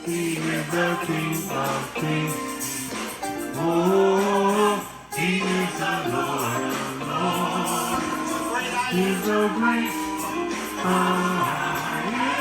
He is the King of Kings. Oh, He is the Lord of Lords. He's the great I am.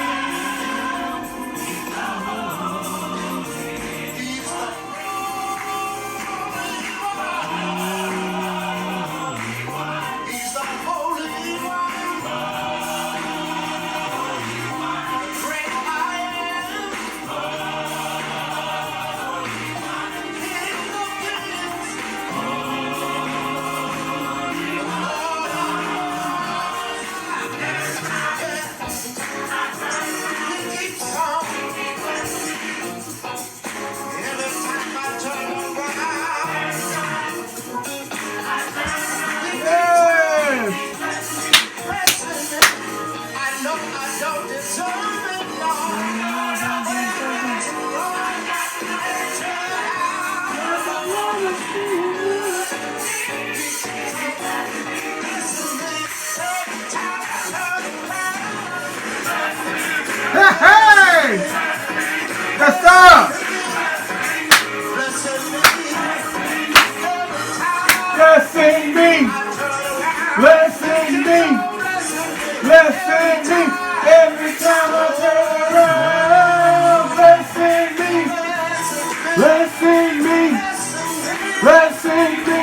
Hey! That's up! Blessing me! Blessing me! Blessing me! Every time I turn around! Blessing me! Blessing me! Blessing me!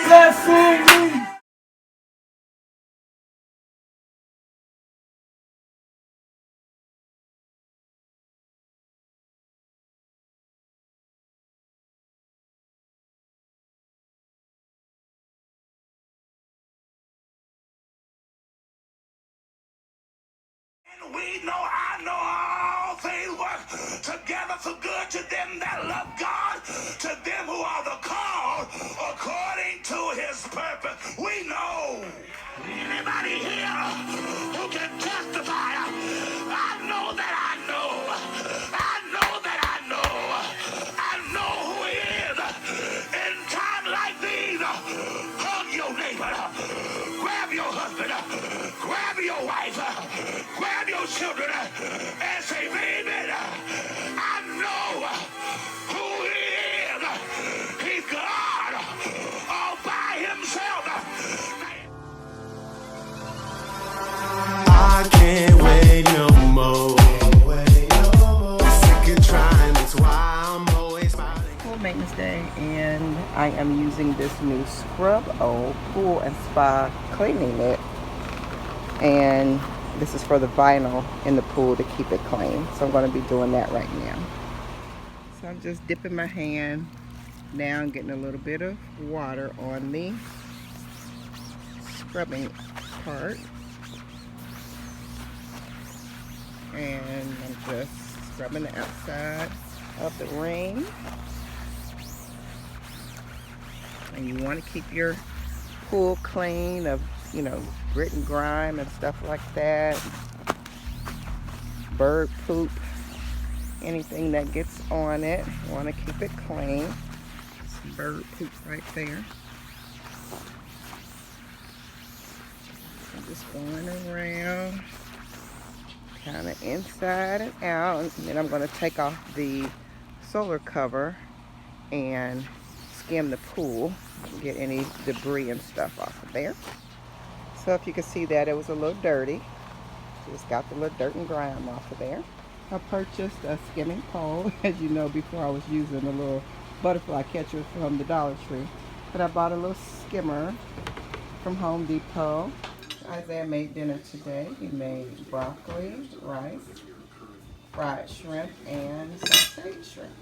Blessing me! We know, I know all things work together for good to them that love God, to them who are the called according to his purpose. We know. Anybody here who can testify? I know that I know. I know that I know. I know who he is. In times like these, hug your neighbor. Grab your husband. Grab your wife. Grab your children and say, baby, I know who he is. He's God all by himself. I can't wait no more. Sick of trying, that's why I'm always smiling. Pool maintenance day, and I am using this new Scrub O pool and spa cleaning mitt, and this is for the vinyl in the pool to keep it clean. So I'm going to be doing that right now. So I'm just dipping my hand down, getting a little bit of water on the scrubbing part, and I'm just scrubbing the outside of the ring. And you want to keep your pool clean of, you know, grit and grime and stuff like that, bird poop, anything that gets on it, you want to keep it clean. Some bird poop right there. I'm just going around, kind of inside and out, and then I'm going to take off the solar cover and skim the pool and get any debris and stuff off of there. So if you can see that, it was a little dirty. Just got the little dirt and grime off of there. I purchased a skimming pole. As you know, before I was using a little butterfly catcher from the Dollar Tree. But I bought a little skimmer from Home Depot. Isaiah made dinner today. He made broccoli, rice, fried shrimp, and sauteed shrimp.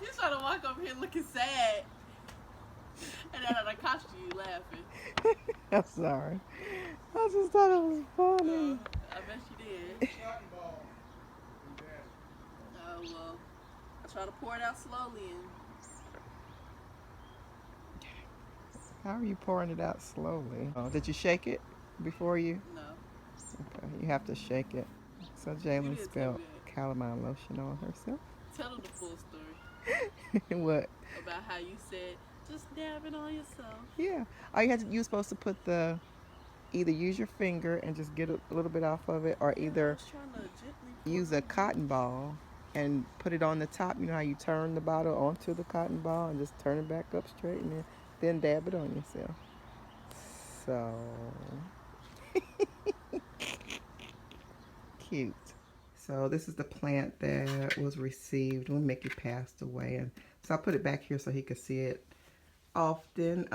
You trying to walk over here looking sad, and then I caught you laughing. I'm sorry. I just thought it was funny. I bet you did. Oh well, I try to pour it out slowly and. How are you pouring it out slowly? Oh, did you shake it before you? No. Okay, you have to shake it. So You Jalen did spilled tell me calamine lotion on herself. Tell them the full story What? about how you said Just dab it on yourself. Yeah. All you had to, you were supposed to put the, either use your finger and just get a little bit off of it, or Yeah, I either was trying to gently pull use it a off. cotton ball and put it on the top. You know how you turn the bottle onto the cotton ball and just turn it back up straight, and then dab it on yourself. So cute. So this is the plant that was received when Mickey passed away, and so I put it back here so he could see it often.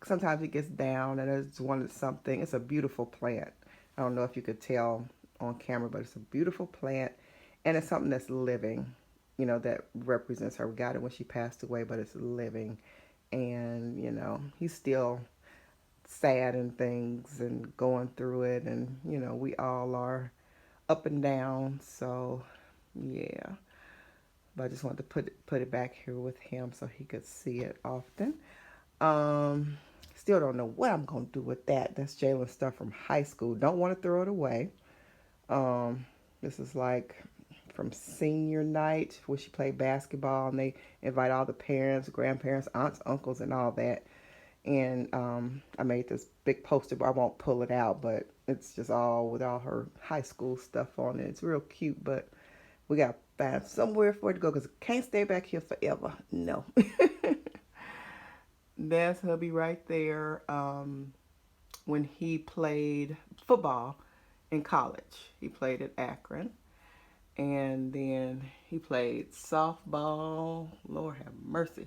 Sometimes it gets down, and I just wanted something. It's a beautiful plant. I don't know if you could tell on camera, but it's a beautiful plant, and it's something that's living. You know, that represents her. We got it when she passed away, but it's living, and you know, he's still sad and things and going through it, and you know, we all are up and down. So yeah, but I just wanted to put it back here with him so he could see it often. Still don't know what I'm gonna do with that. That's Jalen's stuff from high school. Don't want to throw it away. This is like from senior night where she played basketball, and they invite all the parents, grandparents, aunts, uncles, and all that. And I made this big poster, but I won't pull it out, but it's just all with all her high school stuff on it. It's real cute, but we got to find somewhere for it to go because it can't stay back here forever. No. That's hubby right there. When he played football in college, he played at Akron. And then he played softball. Lord have mercy.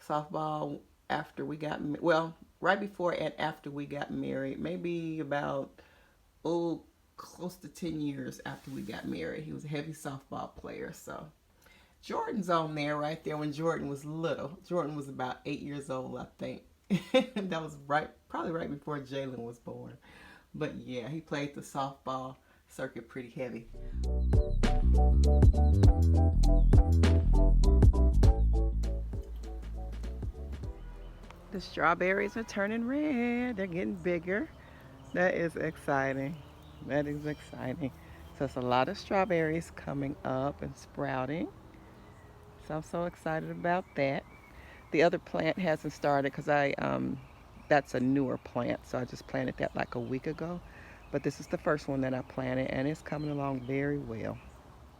Softball after we got, well, right before and after we got married. Maybe about, close to 10 years after we got married. He was a heavy softball player. So Jordan's on there right there when Jordan was little. Jordan was about 8 years old, I think. That was probably right before Jalen was born. But yeah, he played the softball circuit pretty heavy. The strawberries are turning red. They're getting bigger. That is exciting. That is exciting. So it's a lot of strawberries coming up and sprouting. So I'm so excited about that. The other plant hasn't started because that's a newer plant. So I just planted that like a week ago. But this is the first one that I planted, and it's coming along very well.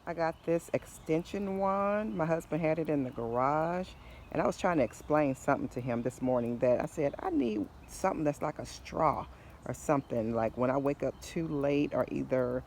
I got this extension wand. My husband had it in the garage, and I was trying to explain something to him this morning that I said, I need something that's like a straw or something. Like when I wake up too late, or either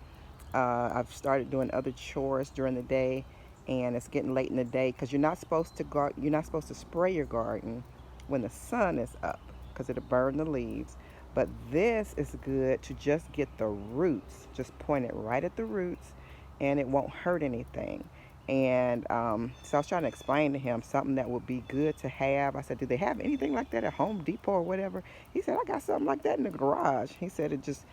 I've started doing other chores during the day and it's getting late in the day, because you're not supposed to spray your garden when the sun is up because it'll burn the leaves. But this is good to just get the roots. Just point it right at the roots, and it won't hurt anything. And so I was trying to explain to him something that would be good to have. I said, do they have anything like that at Home Depot or whatever? He said, I got something like that in the garage. He said it just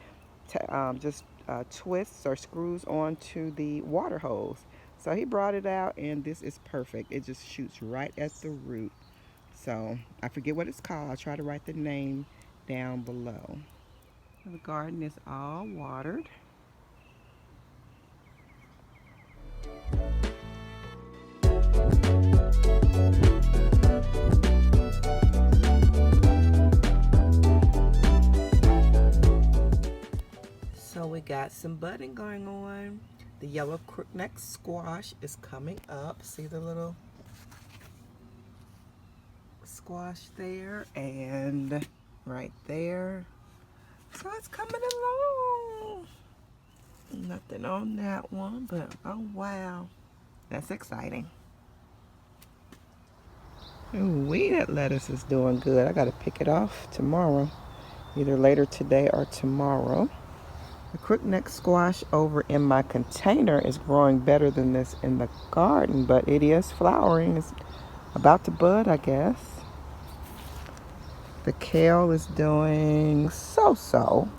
twists or screws onto the water hose. So he brought it out, and this is perfect. It just shoots right at the root. So I forget what it's called. I'll try to write the name down below. The garden is all watered. So we got some budding going on. The yellow crookneck squash is coming up. See the little squash there and right there. So it's coming along. Nothing on that one, but oh wow, that's exciting. Ooh, that lettuce is doing good. I gotta pick it off tomorrow, either later today or tomorrow. The crookneck squash over in my container is growing better than this in the garden, but it is flowering. It's about to bud, I guess. The kale is doing so-so.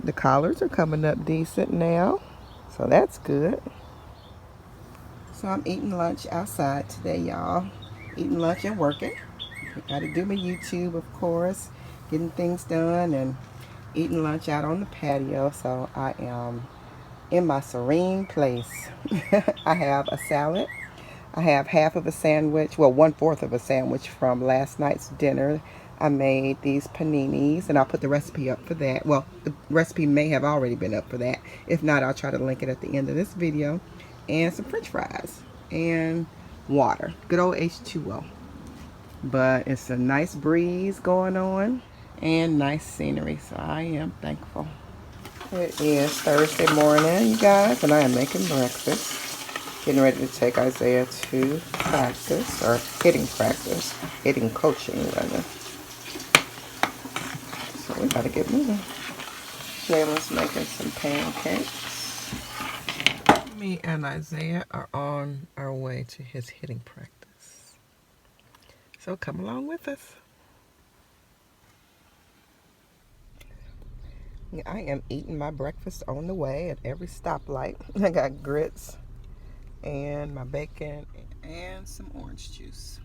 The collards are coming up decent now, so that's good. So I'm eating lunch outside today, y'all. Eating lunch and working. Gotta do my YouTube, of course, getting things done, and eating lunch out on the patio. So I am in my serene place. I have a salad, I have half of a sandwich, well, 1/4 of a sandwich from last night's dinner. I made these paninis, and I'll put the recipe up for that. Well, the recipe may have already been up for that. If not, I'll try to link it at the end of this video. And some French fries and water. Good old H2O. But it's a nice breeze going on and nice scenery, so I am thankful. It is Thursday morning, you guys, and I am making breakfast. Getting ready to take Isaiah to practice, or hitting coaching rather. So we gotta get moving. Jalen's making some pancakes. Me and Isaiah are on our way to his hitting practice. So come along with us. I am eating my breakfast on the way at every stoplight. I got grits and my bacon and some orange juice.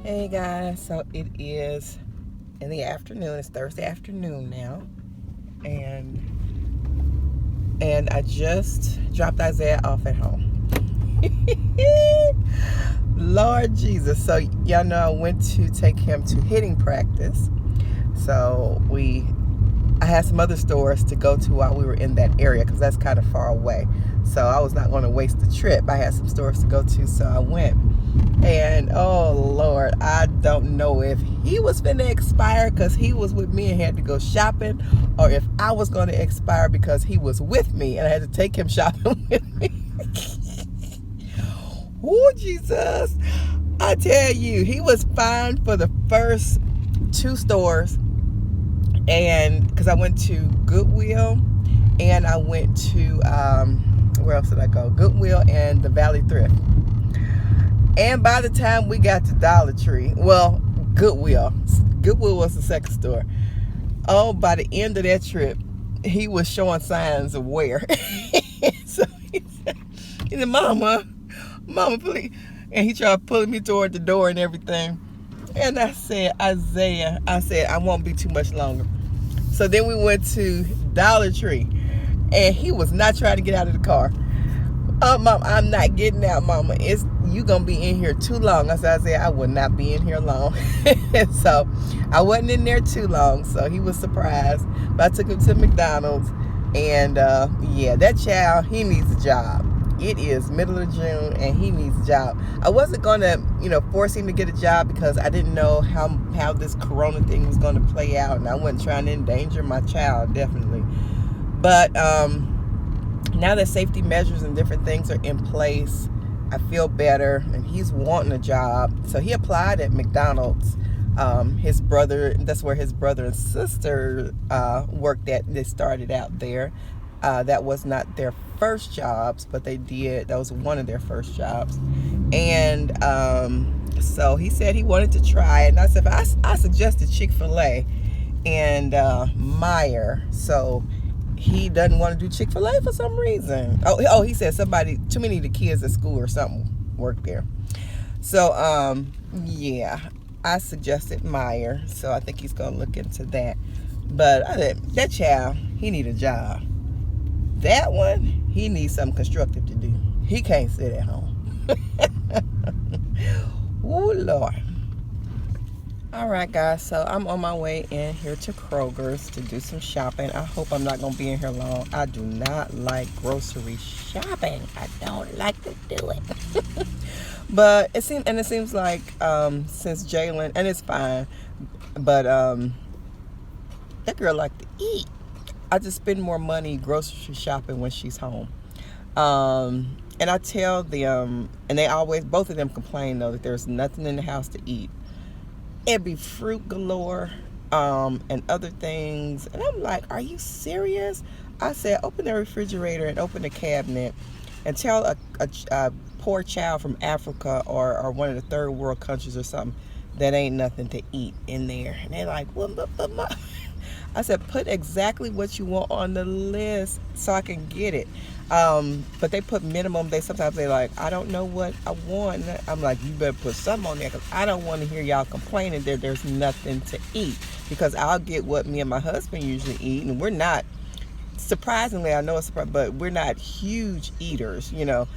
Hey guys, so it is in the afternoon. It's Thursday afternoon now, and I just dropped Isaiah off at home. Lord Jesus. So y'all know I went to take him to hitting practice. So I had some other stores to go to while we were in that area, because that's kind of far away. So I was not going to waste the trip. I had some stores to go to, so I went. And oh Lord, I don't know if he was finna expire because he was with me and had to go shopping, or if I was going to expire because he was with me and I had to take him shopping with me. Oh Jesus, I tell you, he was fine for the first 2 stores, and because I went to Goodwill and I went to where else did I go? Goodwill and the Valley Thrift. And by the time we got to Dollar Tree, well, Goodwill was the second store. Oh, by the end of that trip, he was showing signs of wear. So he said, Mama, please. And he tried pulling me toward the door and everything. And I said, Isaiah, I won't be too much longer. So then we went to Dollar Tree, and he was not trying to get out of the car. Oh, Mom, I'm not getting out, Mama. You gonna be in here too long. I said, Isaiah, I will not be in here long. So I wasn't in there too long, so he was surprised. But I took him to McDonald's, and yeah, that child, he needs a job. It is middle of June, and he needs a job. I wasn't gonna, force him to get a job because I didn't know how this corona thing was gonna play out, and I wasn't trying to endanger my child, definitely. But now that safety measures and different things are in place, I feel better, and he's wanting a job. So he applied at McDonald's. His brother, that's where his brother and sister worked at. They started out there. That was not their first jobs, but that was one of their first jobs. And so he said he wanted to try it. And I said, I suggested Chick-fil-A and Meijer. So he doesn't want to do Chick-fil-A for some reason. Oh, he said too many of the kids at school or something work there. So, yeah, I suggested Meijer. So I think he's going to look into that. But that child, he need a job. That one, he needs something constructive to do. He can't sit at home. Oh, Lord. All right, guys, so I'm on my way in here to Kroger's to do some shopping. I hope I'm not going to be in here long. I do not like grocery shopping. I don't like to do it. But it seems like since Jalen, and it's fine, but that girl like to eat. I just spend more money grocery shopping when she's home. And I tell them, and they always, both of them complain though, that there's nothing in the house to eat. It'd be fruit galore, and other things. And I'm like, are you serious? I said, open the refrigerator and open the cabinet and tell a poor child from Africa or one of the third world countries or something that ain't nothing to eat in there. And they're like, well, but I said, put exactly what you want on the list so I can get it. But they put minimum. Sometimes they like, I don't know what I want. I'm like, you better put something on there because I don't want to hear y'all complaining that there's nothing to eat, because I'll get what me and my husband usually eat, and we're not, surprisingly, I know it's surprising, but we're not huge eaters, you know.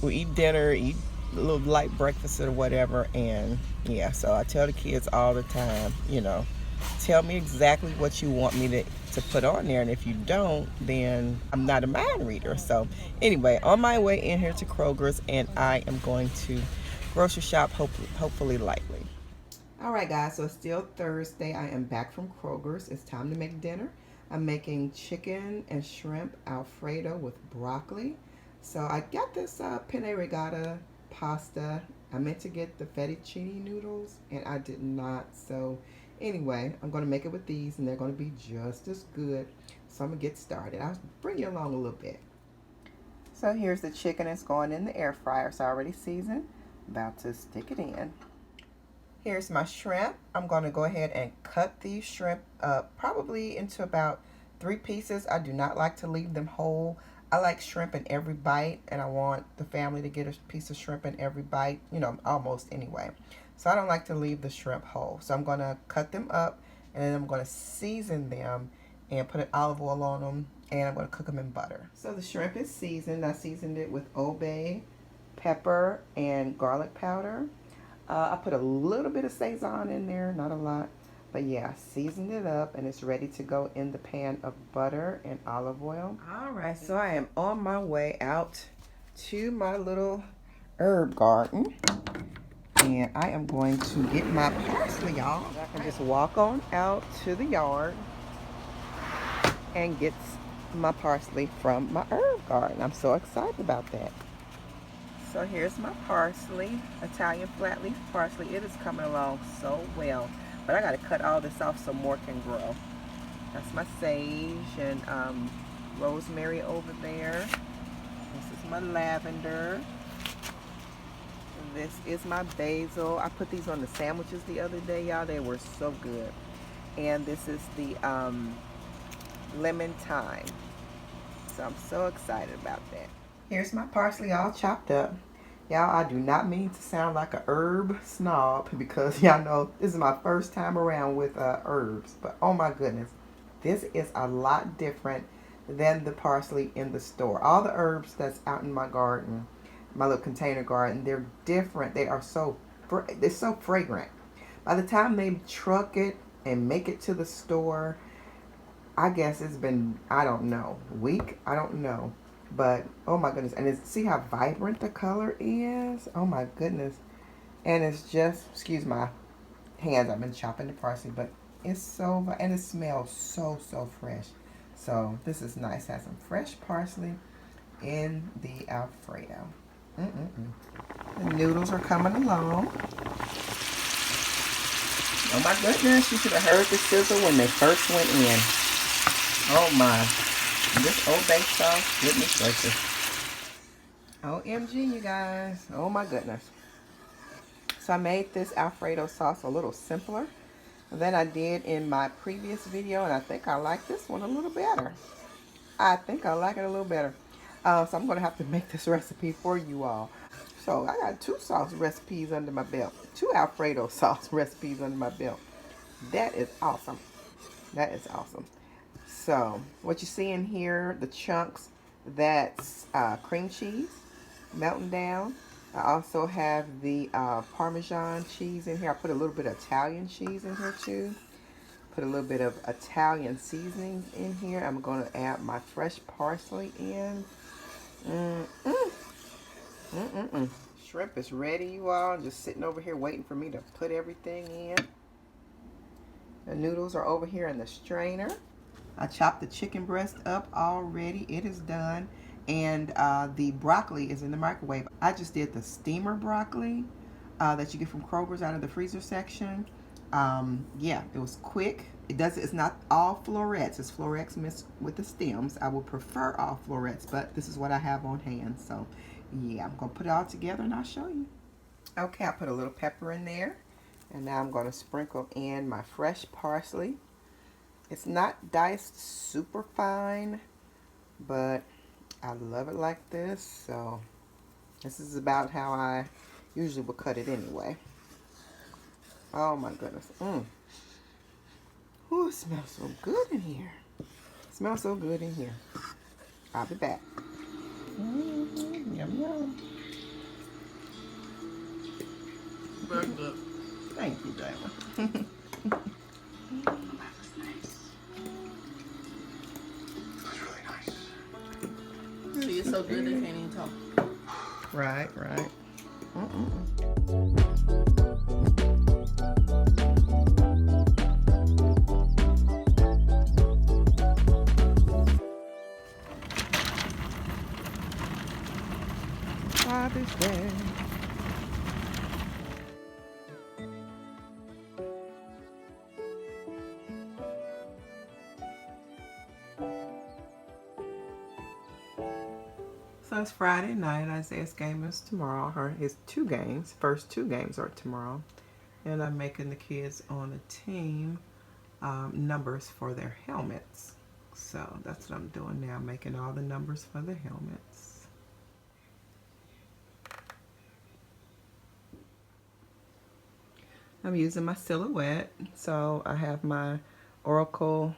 We eat dinner, eat a little light breakfast or whatever, and yeah, so I tell the kids all the time, you know, tell me exactly what you want me to put on there, and if you don't, then I'm not a mind reader. So anyway, on my way in here to Kroger's, and I am going to grocery shop, hopefully lightly. All right, guys, so it's still Thursday. I am back from Kroger's. It's time to make dinner. I'm making chicken and shrimp Alfredo with broccoli. So I got this penne rigata pasta. I meant to get the fettuccine noodles, and I did not. So anyway, I'm going to make it with these, and they're going to be just as good. So I'm going to get started. I'll bring you along a little bit. So here's the chicken. It's going in the air fryer. It's already seasoned. About to stick it in. Here's my shrimp. I'm going to go ahead and cut these shrimp up probably into about 3 pieces. I do not like to leave them whole. I like shrimp in every bite, and I want the family to get a piece of shrimp in every bite, you know, almost anyway. So I don't like to leave the shrimp whole. So I'm going to cut them up, and then I'm going to season them and put an olive oil on them, and I'm going to cook them in butter. So the shrimp is seasoned. I seasoned it with Old Bay, pepper, and garlic powder. I put a little bit of Sazon in there, not a lot. But yeah, seasoned it up, and it's ready to go in the pan of butter and olive oil. All right, so I am on my way out to my little herb garden. And I am going to get my parsley, y'all. I can just walk on out to the yard and get my parsley from my herb garden. I'm so excited about that. So here's my parsley, Italian flat leaf parsley. It is coming along so well. But I got to cut all this off so more can grow. That's my sage and rosemary over there. This is my lavender. This is my basil. I put these on the sandwiches the other day, y'all. They were so good. And this is the lemon thyme. So I'm so excited about that. Here's my parsley all chopped up. Y'all, I do not mean to sound like a herb snob, because y'all know this is my first time around with herbs. But oh my goodness, this is a lot different than the parsley in the store. All the herbs that's out in my garden, my little container garden, they're different. They're so fragrant. By the time they truck it and make it to the store, I guess it's been, I don't know, week? I don't know. But oh my goodness, and see how vibrant the color is? Oh my goodness. And it's just, excuse my hands, I've been chopping the parsley, but it's so, and it smells so fresh. So this is nice. Has some fresh parsley in the Alfredo. The noodles are coming along. Oh my goodness, you should have heard the sizzle when they first went in. Oh my. This Old Bay sauce, goodness gracious. OMG, you guys. Oh my goodness. So I made this Alfredo sauce a little simpler than I did in my previous video, and I think I like this one a little better. I think I like it a little better. So I'm going to have to make this recipe for you all. So I got 2 sauce recipes under my belt. 2 Alfredo sauce recipes under my belt. That is awesome. That is awesome. So what you see in here, the chunks, that's cream cheese melting down. I also have the Parmesan cheese in here. I put a little bit of Italian cheese in here too. Put a little bit of Italian seasoning in here. I'm going to add my fresh parsley in. Shrimp is ready, you all. Just sitting over here waiting for me to put everything in. The noodles are over here in the strainer. I chopped the chicken breast up already. It is done. And the broccoli is in the microwave. I just did the steamer broccoli that you get from Kroger's out of the freezer section. Yeah, it was quick. It's not all florets. It's florets mixed with the stems. I would prefer all florets, but this is what I have on hand. So yeah, I'm gonna put it all together and I'll show you. Okay, I put a little pepper in there. And now I'm gonna sprinkle in my fresh parsley. It's not diced super fine, but I love it like this. So this is about how I usually would cut it anyway. Oh my goodness. Ooh, it smells so good in here. It smells so good in here. I'll be back. Yum, yum. Very good. Thank you, Jayla. See, it's so good they can't even talk. Right. Father's Day. So it's Friday night. Isaiah's game is tomorrow. His first two games are tomorrow. And I'm making the kids on the team numbers for their helmets. So that's what I'm doing now, making all the numbers for the helmets. I'm using my silhouette. So I have my Oracle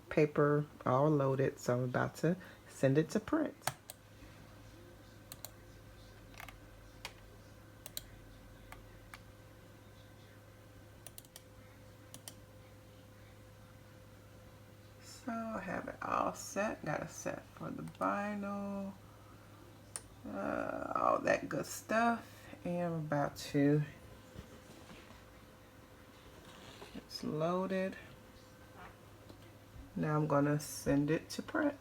paper all loaded. So I'm about to send it to print. So I have it all set. Got a set for the vinyl, all that good stuff. And I'm about to, it's loaded. Now I'm gonna send it to print.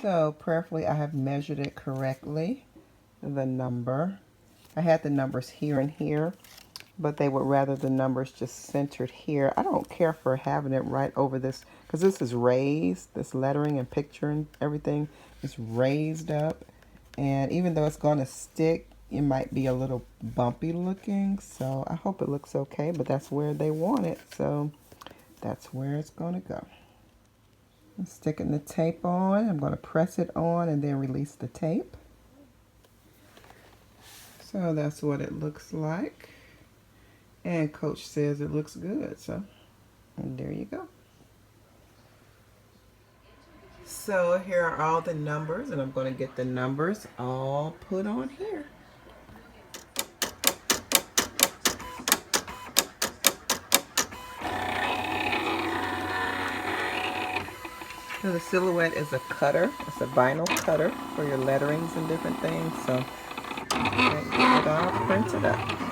So prayerfully I have measured it correctly, the number. I had the numbers here and here, but they would rather the numbers just centered here. I don't care for having it right over this, because this is raised, this lettering and picture and everything is raised up. And even though it's going to stick, it might be a little bumpy looking. So I hope it looks okay, but that's where they want it. So that's where it's going to go. I'm sticking the tape on. I'm going to press it on and then release the tape. So that's what it looks like. And Coach says it looks good. So there you go. So here are all the numbers, and I'm going to get the numbers all put on here. So the silhouette is a cutter. It's a vinyl cutter for your letterings and different things. So get it all printed up.